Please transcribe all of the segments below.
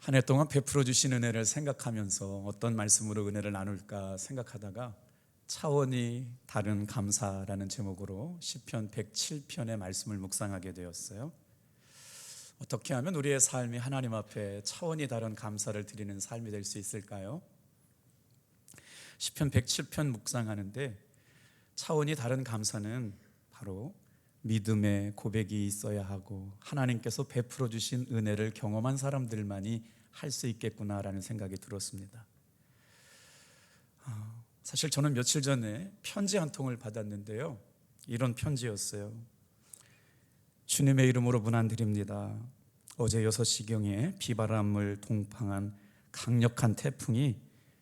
한 해 동안 베풀어 주신 은혜를 생각하면서 어떤 말씀으로 은혜를 나눌까 생각하다가 차원이 다른 감사라는 제목으로 시편 107편의 말씀을 묵상하게 되었어요. 어떻게 하면 우리의 삶이 하나님 앞에 차원이 다른 감사를 드리는 삶이 될 수 있을까요? 시편 107편 묵상하는데 차원이 다른 감사는 바로 믿음의 고백이 있어야 하고 하나님께서 베풀어 주신 은혜를 경험한 사람들만이 할 수 있겠구나라는 생각이 들었습니다. 사실 저는 며칠 전에 편지 한 통을 받았는데요, 이런 편지였어요. 주님의 이름으로 문안드립니다. 어제 6시경에 비바람을 동팡한 강력한 태풍이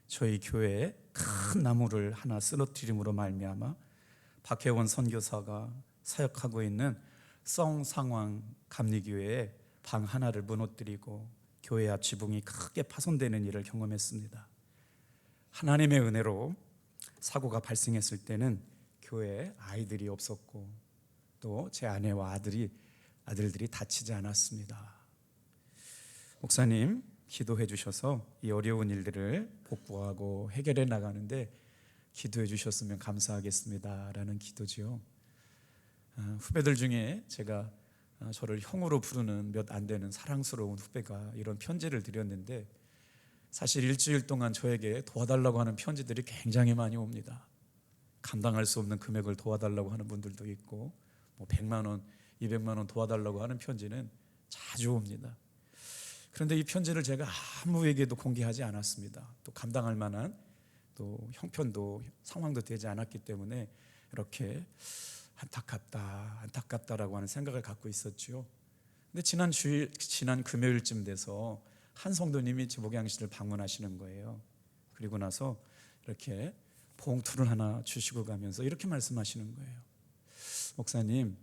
저희 교회에 큰 나무를 하나 쓰러뜨림으로 말미암아 박혜원 선교사가 사역하고 있는 성상황 감리교회에 방 하나를 무너뜨리고 교회 앞 지붕이 크게 파손되는 일을 경험했습니다. 하나님의 은혜로 사고가 발생했을 때는 교회에 아이들이 없었고 또 제 아내와 아들들이 다치지 않았습니다. 목사님 기도해 주셔서 이 어려운 일들을 복구하고 해결해 나가는데 기도해 주셨으면 감사하겠습니다 라는 기도지요. 후배들 중에 제가 저를 형으로 부르는 몇 안 되는 사랑스러운 후배가 이런 편지를 드렸는데, 사실 일주일 동안 저에게 도와달라고 하는 편지들이 굉장히 많이 옵니다. 감당할 수 없는 금액을 도와달라고 하는 분들도 있고 100만 원, 200만 원 도와달라고 하는 편지는 자주 옵니다. 그런데 이 편지를 제가 아무에게도 공개하지 않았습니다. 또 감당할 만한 또 형편도 상황도 되지 않았기 때문에 이렇게 안타깝다라고 하는 생각을 갖고 있었죠. 근데 지난 금요일쯤 돼서 한 성도님이 제 목양실을 방문하시는 거예요. 그리고 나서 이렇게 봉투를 하나 주시고 가면서 이렇게 말씀하시는 거예요. 목사님,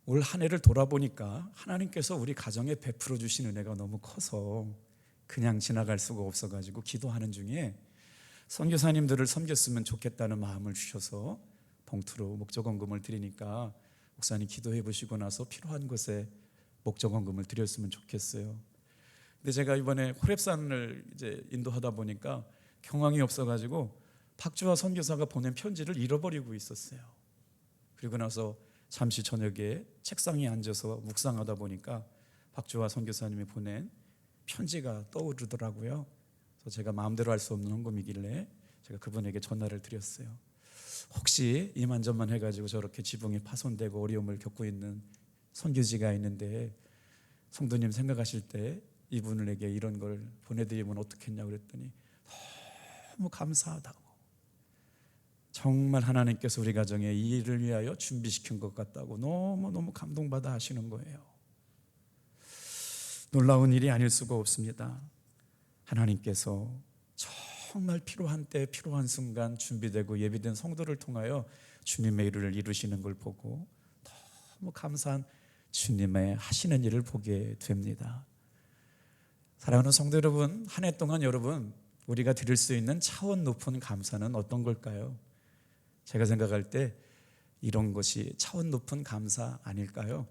올 한 해를 돌아보니까 하나님께서 우리 가정에 베풀어 주신 은혜가 너무 커서 그냥 지나갈 수가 없어가지고 기도하는 중에 선교사님들을 섬겼으면 좋겠다는 마음을 주셔서 봉투로 목적원금을 드리니까 목사님 기도해 보시고 나서 필요한 곳에 목적원금을 드렸으면 좋겠어요. 근데 제가 이번에 호렙산을 이제 인도하다 보니까 경황이 없어가지고 박주화 선교사가 보낸 편지를 잃어버리고 있었어요. 그리고 나서 잠시 저녁에 책상에 앉아서 묵상하다 보니까 박주화 선교사님이 보낸 편지가 떠오르더라고요. 그래서 제가 마음대로 할 수 없는 헌금이길래 제가 그분에게 전화를 드렸어요. 혹시 이만저만 해가지고 저렇게 지붕이 파손되고 어려움을 겪고 있는 선교지가 있는데 성도님 생각하실 때 이분에게 이런 걸 보내드리면 어떻겠냐고 그랬더니 너무 감사하다고, 정말 하나님께서 우리 가정에 이 일을 위하여 준비시킨 것 같다고 너무너무 감동받아 하시는 거예요. 놀라운 일이 아닐 수가 없습니다. 하나님께서 정말 필요한 때 필요한 순간 준비되고 예비된 성도를 통하여 주님의 일을 이루시는 걸 보고 너무 감사한 주님의 하시는 일을 보게 됩니다. 사랑하는 성도 여러분, 한 해 동안 여러분 우리가 드릴 수 있는 차원 높은 감사는 어떤 걸까요? 제가 생각할 때 이런 것이 차원 높은 감사 아닐까요?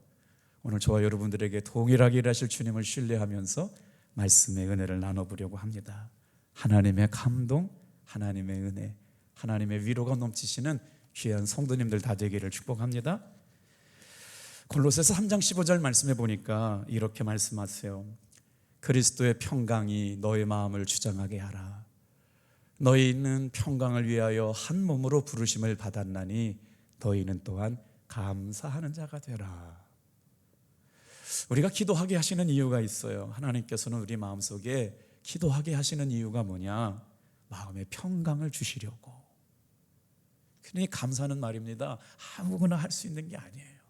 오늘 저와 여러분들에게 동일하게 일하실 주님을 신뢰하면서 말씀의 은혜를 나눠보려고 합니다. 하나님의 감동, 하나님의 은혜, 하나님의 위로가 넘치시는 귀한 성도님들 다 되기를 축복합니다. 골로새서 3장 15절 말씀해 보니까 이렇게 말씀하세요. 그리스도의 평강이 너의 마음을 주장하게 하라. 너희는 평강을 위하여 한 몸으로 부르심을 받았나니 너희는 또한 감사하는 자가 되라. 우리가 기도하게 하시는 이유가 있어요. 하나님께서는 우리 마음속에 기도하게 하시는 이유가 뭐냐? 마음의 평강을 주시려고. 그러니 감사는 말입니다, 아무거나 할 수 있는 게 아니에요.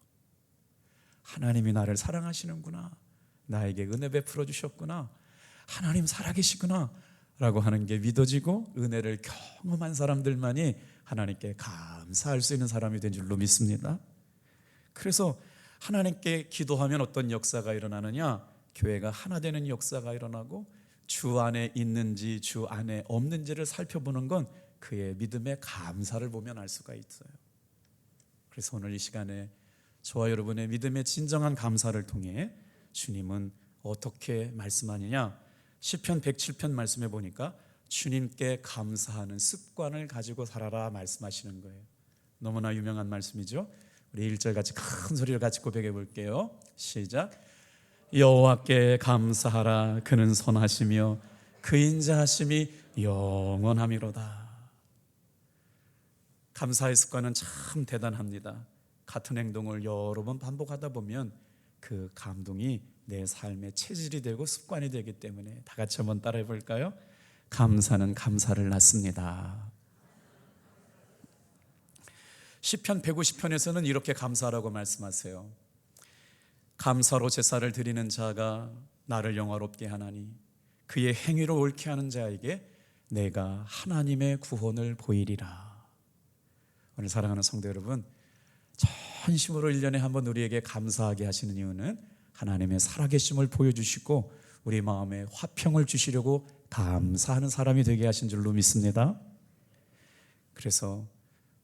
하나님이 나를 사랑하시는구나, 나에게 은혜 베풀어 주셨구나, 하나님 살아계시구나 라고 하는 게 믿어지고 은혜를 경험한 사람들만이 하나님께 감사할 수 있는 사람이 된 줄로 믿습니다. 그래서 하나님께 기도하면 어떤 역사가 일어나느냐? 교회가 하나 되는 역사가 일어나고 주 안에 있는지 주 안에 없는지를 살펴보는 건 그의 믿음의 감사를 보면 알 수가 있어요. 그래서 오늘 이 시간에 저와 여러분의 믿음의 진정한 감사를 통해 주님은 어떻게 말씀하느냐? 시편 107편 말씀해 보니까 주님께 감사하는 습관을 가지고 살아라 말씀하시는 거예요. 너무나 유명한 말씀이죠. 우리 1절 같이 큰 소리를 같이 고백해 볼게요. 시작. 여호와께 감사하라. 그는 선하시며 그 인자하심이 영원함이로다. 감사의 습관은 참 대단합니다. 같은 행동을 여러 번 반복하다 보면 그 감동이 내 삶의 체질이 되고 습관이 되기 때문에 다 같이 한번 따라해 볼까요? 감사는 감사를 낳습니다. 시편 150편에서는 이렇게 감사하라고 말씀하세요. 감사로 제사를 드리는 자가 나를 영화롭게 하나니 그의 행위로 옳게 하는 자에게 내가 하나님의 구원을 보이리라. 오늘 사랑하는 성도 여러분, 전심으로 1년에 한 번 우리에게 감사하게 하시는 이유는 하나님의 살아계심을 보여주시고 우리 마음에 화평을 주시려고 감사하는 사람이 되게 하신 줄로 믿습니다. 그래서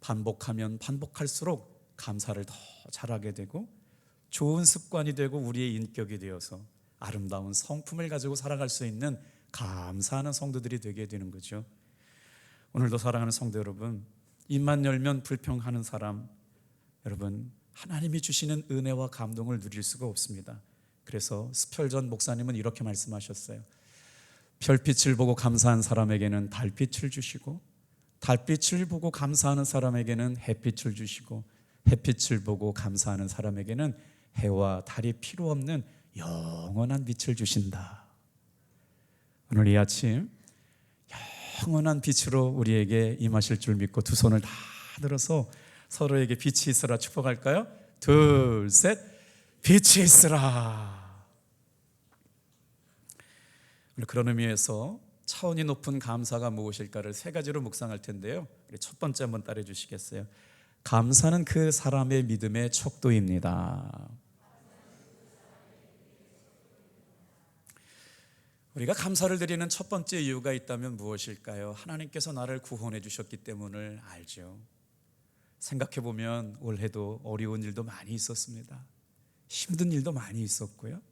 반복하면 반복할수록 감사를 더 잘하게 되고 좋은 습관이 되고 우리의 인격이 되어서 아름다운 성품을 가지고 살아갈 수 있는 감사하는 성도들이 되게 되는 거죠. 오늘도 사랑하는 성도 여러분, 입만 열면 불평하는 사람, 여러분 하나님이 주시는 은혜와 감동을 누릴 수가 없습니다. 그래서 스펄전 목사님은 이렇게 말씀하셨어요. 별빛을 보고 감사한 사람에게는 달빛을 주시고 달빛을 보고 감사하는 사람에게는 햇빛을 주시고 햇빛을 보고 감사하는 사람에게는 해와 달이 필요 없는 영원한 빛을 주신다. 오늘 이 아침 영원한 빛으로 우리에게 임하실 줄 믿고 두 손을 다 들어서 서로에게 빛이 있으라 축복할까요? 둘, 셋, 빛이 있으라. 그런 의미에서 차원이 높은 감사가 무엇일까를 세 가지로 묵상할 텐데요. 첫 번째 한번 따라해 주시겠어요? 감사는 그 사람의 믿음의 척도입니다. 우리가 감사를 드리는 첫 번째 이유가 있다면 무엇일까요? 하나님께서 나를 구원해 주셨기 때문을 알죠. 생각해 보면 올해도 어려운 일도 많이 있었습니다. 힘든 일도 많이 있었고요.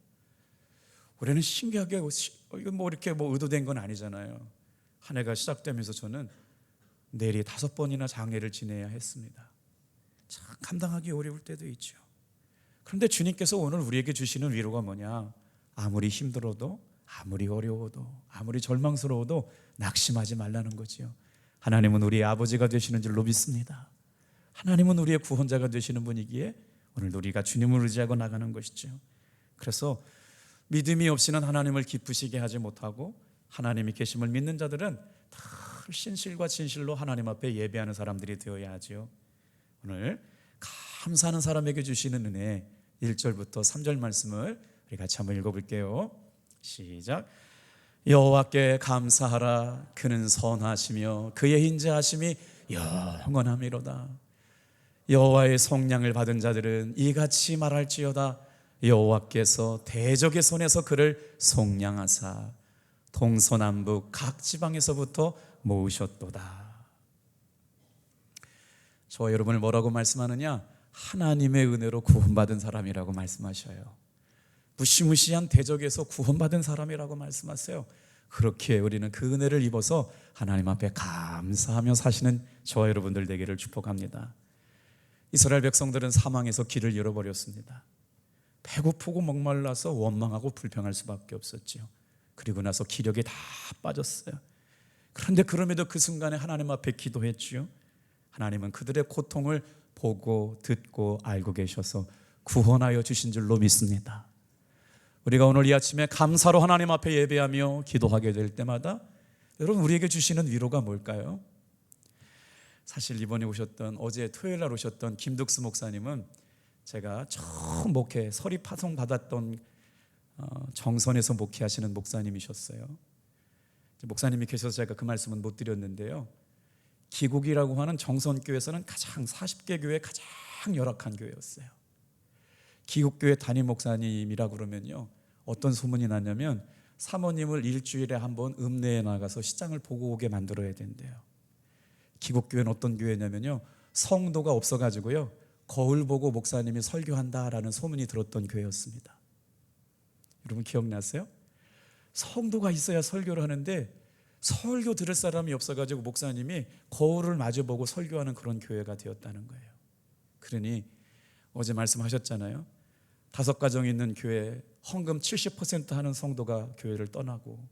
올해는 신기하게 이거 이렇게 의도된 건 아니잖아요. 한 해가 시작되면서 저는 내리 5번이나 장례를 지내야 했습니다. 참 감당하기 어려울 때도 있죠. 그런데 주님께서 오늘 우리에게 주시는 위로가 뭐냐? 아무리 힘들어도, 아무리 어려워도, 아무리 절망스러워도 낙심하지 말라는 거지요. 하나님은 우리의 아버지가 되시는 줄로 믿습니다. 하나님은 우리의 구원자가 되시는 분이기에 오늘도 우리가 주님을 의지하고 나가는 것이죠. 그래서 믿음이 없이는 하나님을 기쁘시게 하지 못하고 하나님이 계심을 믿는 자들은 다 신실과 진실로 하나님 앞에 예배하는 사람들이 되어야 하죠. 오늘 감사하는 사람에게 주시는 은혜 1절부터 3절 말씀을 우리 같이 한번 읽어볼게요. 시작. 여호와께 감사하라. 그는 선하시며 그의 인자하심이 영원함이로다. 여호와의 속량을 받은 자들은 이같이 말할지어다. 여호와께서 대적의 손에서 그를 속량하사 동서남북 각 지방에서부터 모으셨도다. 저와 여러분을 뭐라고 말씀하느냐? 하나님의 은혜로 구원받은 사람이라고 말씀하셔요. 무시무시한 대적에서 구원받은 사람이라고 말씀하세요. 그렇게 우리는 그 은혜를 입어서 하나님 앞에 감사하며 사시는 저와 여러분들 되기를 축복합니다. 이스라엘 백성들은 사망에서 길을 잃어버렸습니다. 배고프고 목말라서 원망하고 불평할 수밖에 없었죠. 그리고 나서 기력이 다 빠졌어요. 그런데 그럼에도 그 순간에 하나님 앞에 기도했죠. 하나님은 그들의 고통을 보고 듣고 알고 계셔서 구원하여 주신 줄로 믿습니다. 우리가 오늘 이 아침에 감사로 하나님 앞에 예배하며 기도하게 될 때마다 여러분 우리에게 주시는 위로가 뭘까요? 사실 이번에 오셨던 어제 토요일 날 오셨던 김득수 목사님은 제가 처음 목회 서리 파송 받았던 정선에서 목회하시는 목사님이셨어요. 목사님이 계셔서 제가 그 말씀은 못 드렸는데요. 기국이라고 하는 정선교회에서는 가장 40개 교회 가장 열악한 교회였어요. 기국교회 담임 목사님이라 그러면요 어떤 소문이 났냐면 사모님을 일주일에 한 번 읍내에 나가서 시장을 보고 오게 만들어야 된대요. 기국교회는 어떤 교회냐면요 성도가 없어가지고요 거울 보고 목사님이 설교한다라는 소문이 들었던 교회였습니다. 여러분 기억나세요? 성도가 있어야 설교를 하는데 설교 들을 사람이 없어가지고 목사님이 거울을 마주보고 설교하는 그런 교회가 되었다는 거예요. 그러니 어제 말씀하셨잖아요. 5가정 있는 교회 헌금 70% 하는 성도가 교회를 떠나고,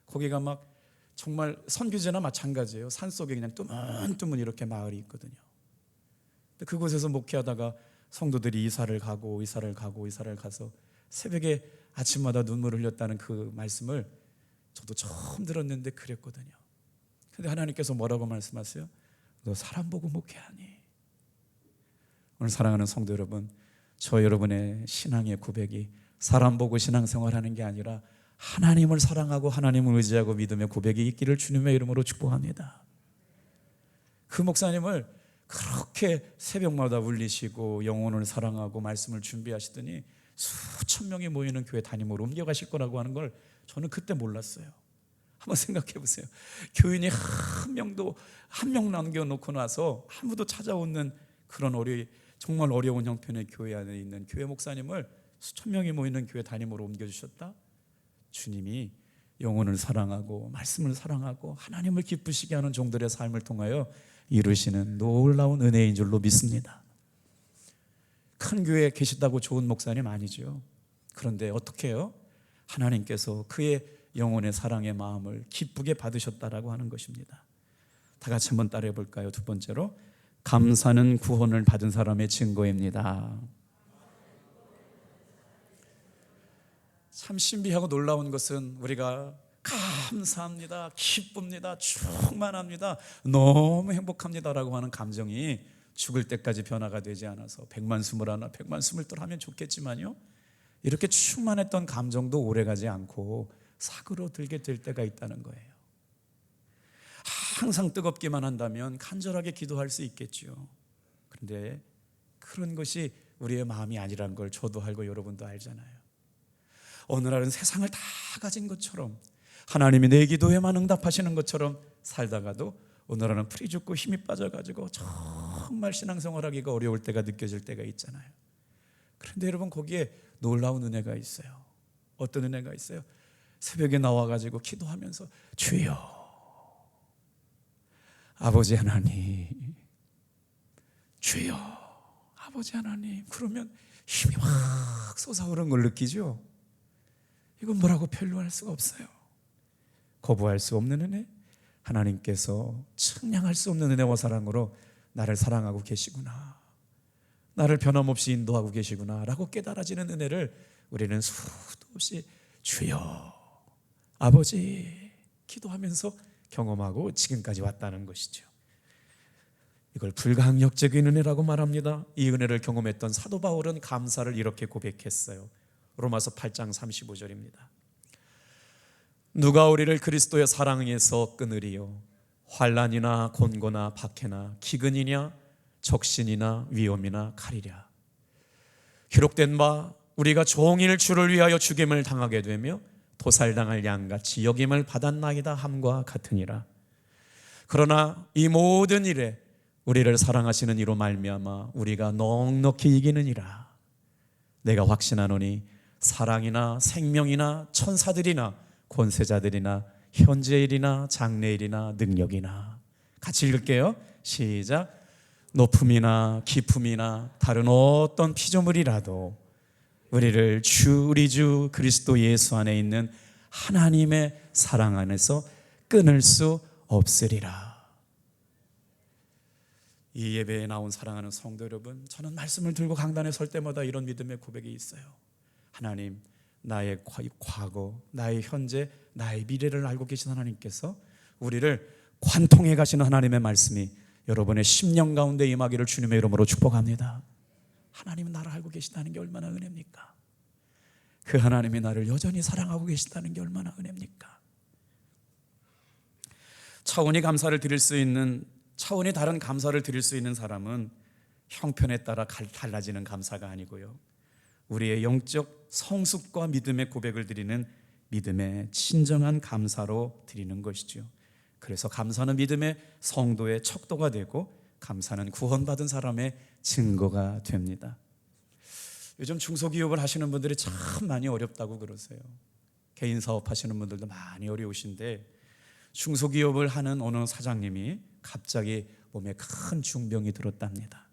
거기가 막 정말 선교제나 마찬가지예요. 산속에 그냥 뚜문뚜문 이렇게 마을이 있거든요. 근데 그곳에서 목회하다가 성도들이 이사를 가고 가서 새벽에 아침마다 눈물을 흘렸다는 그 말씀을 저도 처음 들었는데 그랬거든요. 근데 하나님께서 뭐라고 말씀하세요? 너 사람 보고 목회하니? 오늘 사랑하는 성도 여러분, 저 여러분의 신앙의 고백이 사람 보고 신앙생활하는 게 아니라 하나님을 사랑하고 하나님을 의지하고 믿음의 고백이 있기를 주님의 이름으로 축복합니다. 그 목사님을 그렇게 새벽마다 울리시고 영혼을 사랑하고 말씀을 준비하시더니 수천 명이 모이는 교회 담임으로 옮겨가실 거라고 하는 걸 저는 그때 몰랐어요. 한번 생각해 보세요. 교인이 한 명 남겨놓고 나서 아무도 찾아오는 그런 정말 어려운 형편의 교회 안에 있는 교회 목사님을 수천 명이 모이는 교회 담임으로 옮겨주셨다. 주님이 영혼을 사랑하고 말씀을 사랑하고 하나님을 기쁘시게 하는 종들의 삶을 통하여 이루시는 놀라운 은혜인 줄로 믿습니다. 큰 교회에 계시다고 좋은 목사님 아니죠. 그런데 어떻게 해요? 하나님께서 그의 영혼의 사랑의 마음을 기쁘게 받으셨다라고 하는 것입니다. 다 같이 한번 따라해 볼까요? 두 번째로, 감사는 구원을 받은 사람의 증거입니다. 참 신비하고 놀라운 것은 우리가 감사합니다, 기쁩니다, 충만합니다, 너무 행복합니다라고 하는 감정이 죽을 때까지 변화가 되지 않아서 100만 21, 100만 22 하면 좋겠지만요, 이렇게 충만했던 감정도 오래가지 않고 사그러들게 될 때가 있다는 거예요. 항상 뜨겁기만 한다면 간절하게 기도할 수 있겠죠. 그런데 그런 것이 우리의 마음이 아니라는 걸 저도 알고 여러분도 알잖아요. 어느 날은 세상을 다 가진 것처럼 하나님이 내 기도에만 응답하시는 것처럼 살다가도 어느 날은 풀이 죽고 힘이 빠져가지고 정말 신앙생활하기가 어려울 때가 느껴질 때가 있잖아요. 그런데 여러분, 거기에 놀라운 은혜가 있어요. 어떤 은혜가 있어요? 새벽에 나와가지고 기도하면서 주여 아버지 하나님, 주여 아버지 하나님, 그러면 힘이 막 솟아오르는 걸 느끼죠. 이건 뭐라고 표현할 수가 없어요. 거부할 수 없는 은혜, 하나님께서 측량할 수 없는 은혜와 사랑으로 나를 사랑하고 계시구나, 나를 변함없이 인도하고 계시구나 라고 깨달아지는 은혜를 우리는 수도 없이 주여 아버지 기도하면서 경험하고 지금까지 왔다는 것이죠. 이걸 불가항력적인 은혜라고 말합니다. 이 은혜를 경험했던 사도 바울은 감사를 이렇게 고백했어요. 로마서 8장 35절입니다. 누가 우리를 그리스도의 사랑에서 끊으리요? 환난이나 곤고나 박해나 기근이냐 적신이나 위험이나 칼이랴. 기록된 바 우리가 종일 주를 위하여 죽임을 당하게 되며 도살당할 양같이 여김을 받았나이다 함과 같으니라. 그러나 이 모든 일에 우리를 사랑하시는 이로 말미암아 우리가 넉넉히 이기느니라. 내가 확신하노니 사랑이나 생명이나 천사들이나 권세자들이나 현재일이나 장래일이나 능력이나. 같이 읽을게요. 시작. 높음이나 깊음이나 다른 어떤 피조물이라도 우리를 우리 주 그리스도 예수 안에 있는 하나님의 사랑 안에서 끊을 수 없으리라. 이 예배에 나온 사랑하는 성도 여러분, 저는 말씀을 들고 강단에 설 때마다 이런 믿음의 고백이 있어요. 하나님, 나의 과거, 나의 현재, 나의 미래를 알고 계신 하나님께서 우리를 관통해 가시는 하나님의 말씀이 여러분의 심령 가운데 임하기를 주님의 이름으로 축복합니다. 하나님은 나를 알고 계시다는 게 얼마나 은혜입니까? 그 하나님이 나를 여전히 사랑하고 계시다는 게 얼마나 은혜입니까? 차원이 다른 감사를 드릴 수 있는 사람은 형편에 따라 달라지는 감사가 아니고요, 우리의 영적 성숙과 믿음의 고백을 드리는 믿음의 진정한 감사로 드리는 것이죠. 그래서 감사는 믿음의 성도의 척도가 되고 감사는 구원받은 사람의 증거가 됩니다. 요즘 중소기업을 하시는 분들이 참 많이 어렵다고 그러세요. 개인 사업하시는 분들도 많이 어려우신데 중소기업을 하는 어느 사장님이 갑자기 몸에 큰 중병이 들었답니다.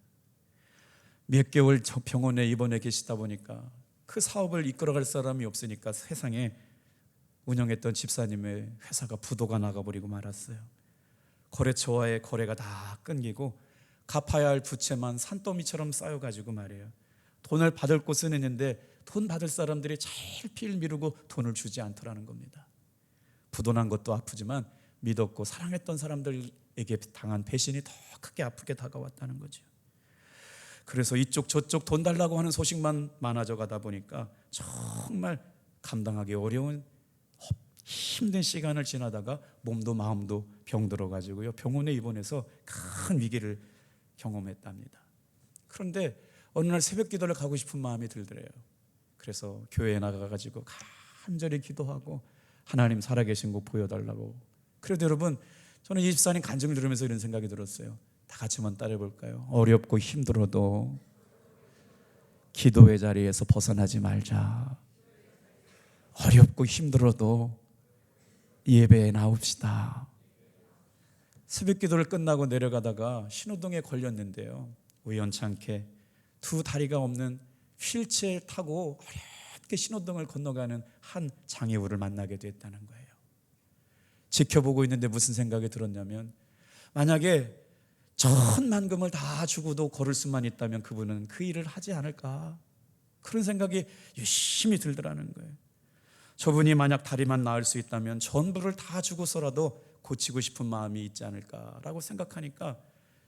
몇 개월 병원에 입원해 계시다 보니까 그 사업을 이끌어갈 사람이 없으니까 세상에 운영했던 집사님의 회사가 부도가 나가버리고 말았어요. 거래처와의 거래가 다 끊기고 갚아야 할 부채만 산더미처럼 쌓여가지고 말이에요. 돈을 받을 곳은 있는데 돈 받을 사람들이 차일피일 미루고 돈을 주지 않더라는 겁니다. 부도난 것도 아프지만 믿었고 사랑했던 사람들에게 당한 배신이 더 크게 아프게 다가왔다는 거죠. 그래서 이쪽 저쪽 돈 달라고 하는 소식만 많아져 가다 보니까 정말 감당하기 어려운 힘든 시간을 지나다가 몸도 마음도 병들어 가지고요, 병원에 입원해서 큰 위기를 경험했답니다. 그런데 어느 날 새벽 기도를 가고 싶은 마음이 들더래요. 그래서 교회에 나가가지고 간절히 기도하고 하나님 살아계신 거 보여달라고. 그래도 여러분, 저는 이 집사님 간증을 들으면서 이런 생각이 들었어요. 다 같이 한번 따라해볼까요? 어렵고 힘들어도 기도의 자리에서 벗어나지 말자. 어렵고 힘들어도 예배에 나옵시다. 새벽 기도를 끝나고 내려가다가 신호등에 걸렸는데요, 우연찮게 두 다리가 없는 휠체어 타고 어렵게 신호등을 건너가는 한 장애우를 만나게 됐다는 거예요. 지켜보고 있는데 무슨 생각이 들었냐면, 만약에 천만금을 다 주고도 걸을 수만 있다면 그분은 그 일을 하지 않을까, 그런 생각이 유심히 들더라는 거예요. 저분이 만약 다리만 나을 수 있다면 전부를 다 주고서라도 고치고 싶은 마음이 있지 않을까라고 생각하니까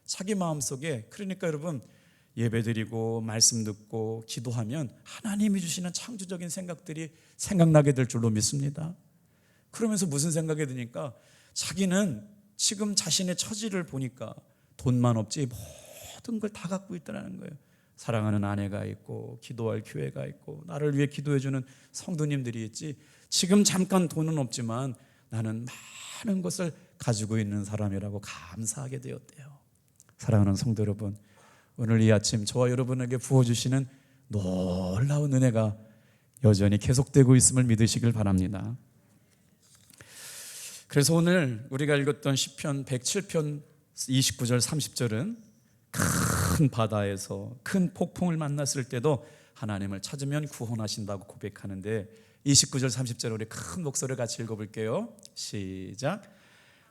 자기 마음속에, 그러니까 여러분, 예배드리고 말씀 듣고 기도하면 하나님이 주시는 창조적인 생각들이 생각나게 될 줄로 믿습니다. 그러면서 무슨 생각이 드니까, 자기는 지금 자신의 처지를 보니까 돈만 없지 모든 걸 다 갖고 있다는 거예요. 사랑하는 아내가 있고 기도할 교회가 있고 나를 위해 기도해주는 성도님들이 있지, 지금 잠깐 돈은 없지만 나는 많은 것을 가지고 있는 사람이라고 감사하게 되었대요. 사랑하는 성도 여러분, 오늘 이 아침 저와 여러분에게 부어주시는 놀라운 은혜가 여전히 계속되고 있음을 믿으시길 바랍니다. 그래서 오늘 우리가 읽었던 시편 107편 29절 30절은 큰 바다에서 큰 폭풍을 만났을 때도 하나님을 찾으면 구원하신다고 고백하는데, 29절 30절 우리 큰 목소리를 같이 읽어볼게요. 시작.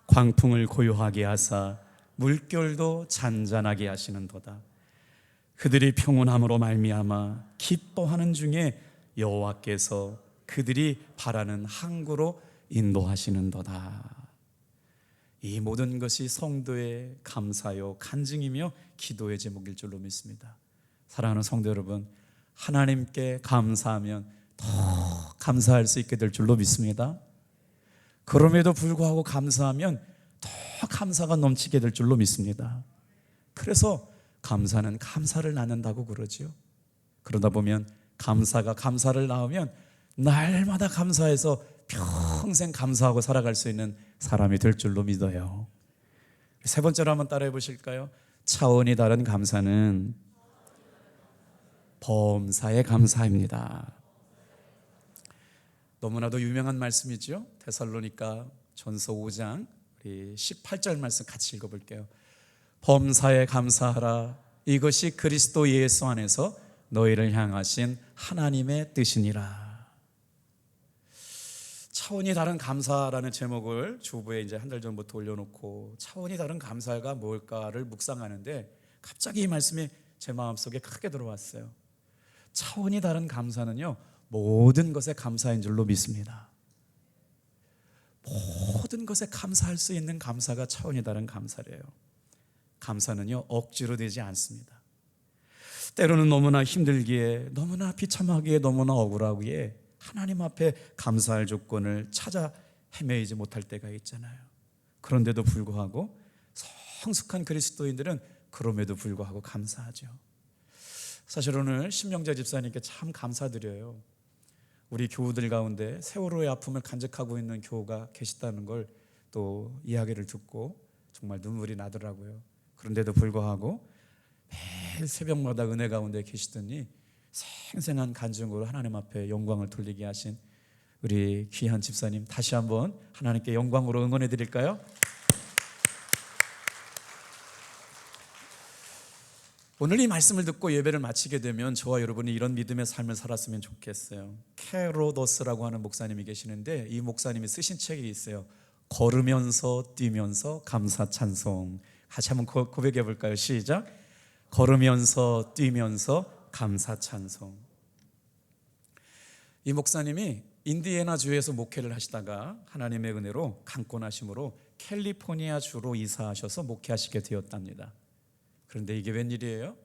광풍을 고요하게 하사 물결도 잔잔하게 하시는도다. 그들이 평온함으로 말미암아 기뻐하는 중에 여호와께서 그들이 바라는 항구로 인도하시는도다. 이 모든 것이 성도의 감사요 간증이며 기도의 제목일 줄로 믿습니다. 사랑하는 성도 여러분, 하나님께 감사하면 더 감사할 수 있게 될 줄로 믿습니다. 그럼에도 불구하고 감사하면 더 감사가 넘치게 될 줄로 믿습니다. 그래서 감사는 감사를 낳는다고 그러죠. 그러다 보면 감사가 감사를 낳으면 날마다 감사해서 평생 감사하고 살아갈 수 있는 사람이 될 줄로 믿어요. 세 번째로 한번 따라해 보실까요? 차원이 다른 감사는 범사의 감사입니다. 너무나도 유명한 말씀이죠. 데살로니가 전서 5장 18절 말씀 같이 읽어볼게요. 범사에 감사하라. 이것이 그리스도 예수 안에서 너희를 향하신 하나님의 뜻이니라. 차원이 다른 감사라는 제목을 주부에 이제 한 달 전부터 올려놓고 차원이 다른 감사가 뭘까를 묵상하는데 갑자기 이 말씀이 제 마음속에 크게 들어왔어요. 차원이 다른 감사는요, 모든 것에 감사인 줄로 믿습니다. 모든 것에 감사할 수 있는 감사가 차원이 다른 감사래요. 감사는요, 억지로 되지 않습니다. 때로는 너무나 힘들기에, 너무나 비참하기에, 너무나 억울하기에 하나님 앞에 감사할 조건을 찾아 헤매이지 못할 때가 있잖아요. 그런데도 불구하고 성숙한 그리스도인들은 그럼에도 불구하고 감사하죠. 사실 오늘 심영자 집사님께 참 감사드려요. 우리 교우들 가운데 세월호의 아픔을 간직하고 있는 교우가 계시다는 걸 또 이야기를 듣고 정말 눈물이 나더라고요. 그런데도 불구하고 매일 새벽마다 은혜 가운데 계시더니 생생한 간증으로 하나님 앞에 영광을 돌리게 하신 우리 귀한 집사님 다시 한번 하나님께 영광으로 응원해 드릴까요? 오늘 이 말씀을 듣고 예배를 마치게 되면 저와 여러분이 이런 믿음의 삶을 살았으면 좋겠어요. 캐로도스라고 하는 목사님이 계시는데 이 목사님이 쓰신 책이 있어요. 걸으면서 뛰면서 감사 찬송. 같이 한번 고백해 볼까요? 시작. 걸으면서 뛰면서 감사 찬송. 이 목사님이 인디애나 주에서 목회를 하시다가 하나님의 은혜로 강권하심으로 캘리포니아 주로 이사하셔서 목회하시게 되었답니다. 그런데 이게 웬일이에요?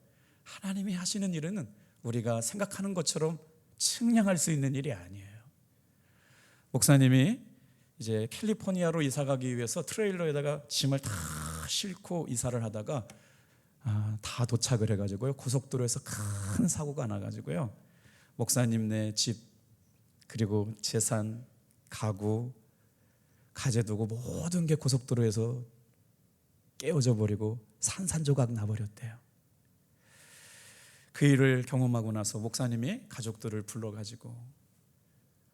하나님이 하시는 일은 우리가 생각하는 것처럼 측량할 수 있는 일이 아니에요. 목사님이 이제 캘리포니아로 이사 가기 위해서 트레일러에다가 짐을 다 싣고 이사를 하다가 다 도착을 해가지고요, 고속도로에서 큰 사고가 나가지고요, 목사님네 집 그리고 재산, 가구, 가재두고 모든 게 고속도로에서 깨어져 버리고 산산조각 나버렸대요. 그 일을 경험하고 나서 목사님이 가족들을 불러가지고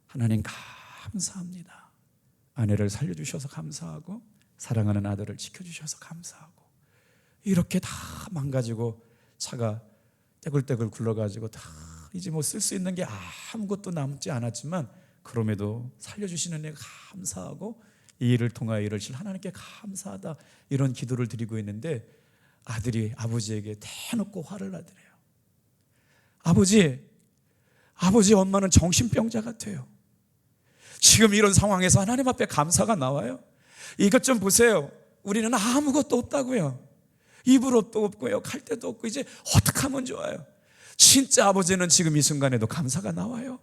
하나님 감사합니다. 아내를 살려주셔서 감사하고 사랑하는 아들을 지켜주셔서 감사하고 이렇게 다 망가지고 차가 떼굴떼굴 굴러가지고 다 이제 뭐 쓸 수 있는 게 아무것도 남지 않았지만 그럼에도 살려주시는 애 감사하고 이 일을 통하여 이르실 하나님께 감사하다 이런 기도를 드리고 있는데 아들이 아버지에게 대놓고 화를 나더래요. 아버지 엄마는 정신병자 같아요. 지금 이런 상황에서 하나님 앞에 감사가 나와요? 이것 좀 보세요. 우리는 아무것도 없다고요. 입을 옷도 없고요, 칼대도 없고 이제 어떻게 하면 좋아요? 진짜 아버지는 지금 이 순간에도 감사가 나와요?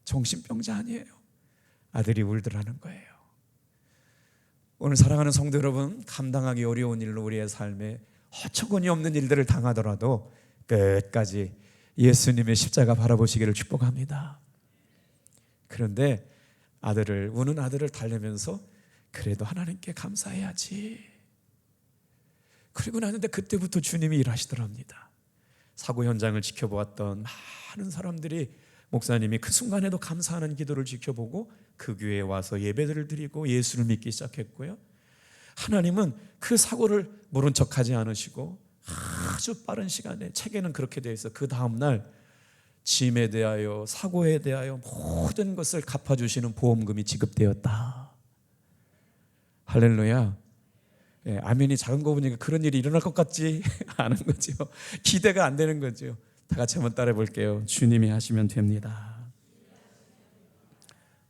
정신병자 아니에요. 아들이 울더라는 거예요. 오늘 사랑하는 성도 여러분, 감당하기 어려운 일로 우리의 삶에 어처구니 없는 일들을 당하더라도 끝까지 예수님의 십자가 바라보시기를 축복합니다. 그런데 우는 아들을 달래면서 그래도 하나님께 감사해야지. 그리고 나는데 그때부터 주님이 일하시더랍니다. 사고 현장을 지켜보았던 많은 사람들이 목사님이 그 순간에도 감사하는 기도를 지켜보고 그 교회에 와서 예배를 드리고 예수를 믿기 시작했고요. 하나님은 그 사고를 모른 척하지 않으시고 아주 빠른 시간에, 책에는 그렇게 되어 있어. 그 다음날 짐에 대하여 사고에 대하여 모든 것을 갚아주시는 보험금이 지급되었다. 할렐루야. 예, 아멘이 작은 거 보니까 그런 일이 일어날 것 같지 않은 거죠. 기대가 안 되는 거죠. 다 같이 한번 따라해 볼게요. 주님이 하시면 됩니다.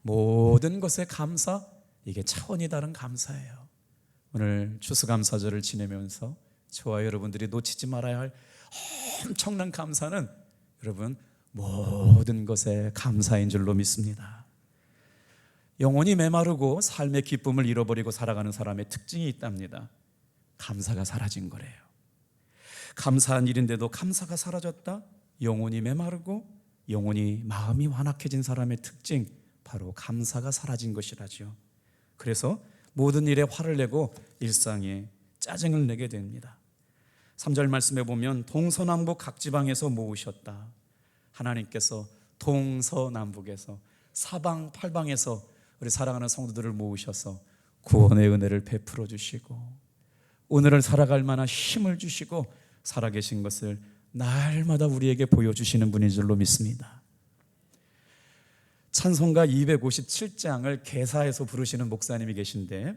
모든 것에 감사, 이게 차원이 다른 감사예요. 오늘 추수감사절을 지내면서 저와 여러분들이 놓치지 말아야 할 엄청난 감사는 여러분 모든 것에 감사인 줄로 믿습니다. 영혼이 메마르고 삶의 기쁨을 잃어버리고 살아가는 사람의 특징이 있답니다. 감사가 사라진 거래요. 감사한 일인데도 감사가 사라졌다? 영혼이 메마르고 영혼이 마음이 완악해진 사람의 특징, 바로 감사가 사라진 것이라죠. 그래서 모든 일에 화를 내고 일상에 짜증을 내게 됩니다. 3절 말씀에 보면 동서남북 각 지방에서 모으셨다. 하나님께서 동서남북에서 사방팔방에서 우리 사랑하는 성도들을 모으셔서 구원의 은혜를 베풀어 주시고 오늘을 살아갈 만한 힘을 주시고 살아계신 것을 날마다 우리에게 보여주시는 분인 줄로 믿습니다. 찬송가 257장을 개사해서 부르시는 목사님이 계신데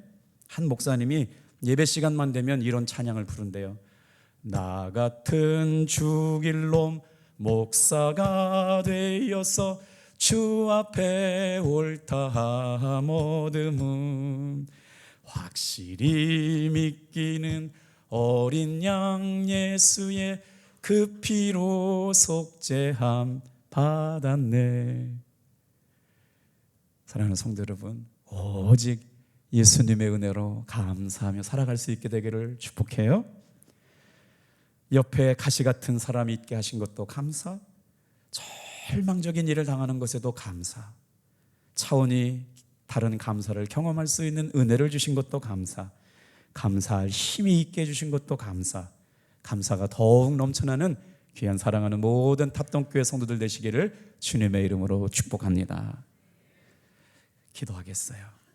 한 목사님이 예배 시간만 되면 이런 찬양을 부른대요. 나 같은 죽일놈 목사가 되어서 주 앞에 옳다함 얻음은 확실히 믿기는 어린 양 예수의 그 피로 속죄함 받았네. 사랑하는 성도 여러분, 오직 예수님의 은혜로 감사하며 살아갈 수 있게 되기를 축복해요. 옆에 가시 같은 사람이 있게 하신 것도 감사, 절망적인 일을 당하는 것에도 감사, 차원이 다른 감사를 경험할 수 있는 은혜를 주신 것도 감사, 감사할 힘이 있게 해주신 것도 감사, 감사가 더욱 넘쳐나는 귀한 사랑하는 모든 탑동교회 성도들 되시기를 주님의 이름으로 축복합니다. 기도하겠어요.